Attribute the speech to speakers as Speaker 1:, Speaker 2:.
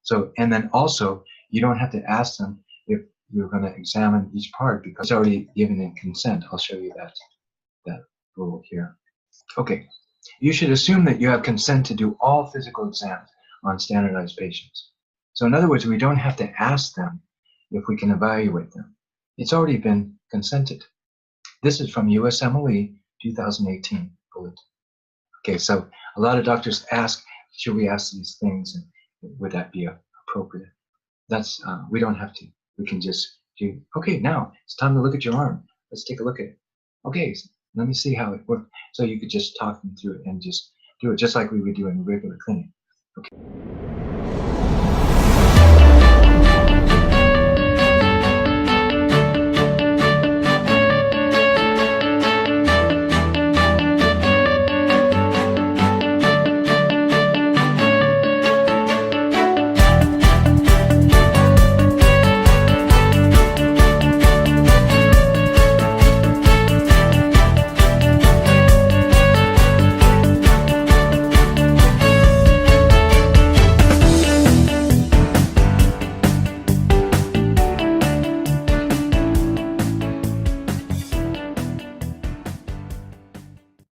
Speaker 1: So, and then also, you don't have to ask them if you're going to examine each part because it's already given in consent. I'll show you that rule here. Okay, you should assume that you have consent to do all physical exams on standardized patients. So in other words, we don't have to ask them if we can evaluate them. It's already been consented. This is from USMLE 2018 bulletin. Okay, so a lot of doctors ask, should we ask these things, and would that be appropriate? That's we don't have to. We can just do. Okay, now it's time to look at your arm. Let's take a look at it. Okay, so let me see how it works. So you could just talk them through it and just do it just like we would do in a regular clinic. Okay.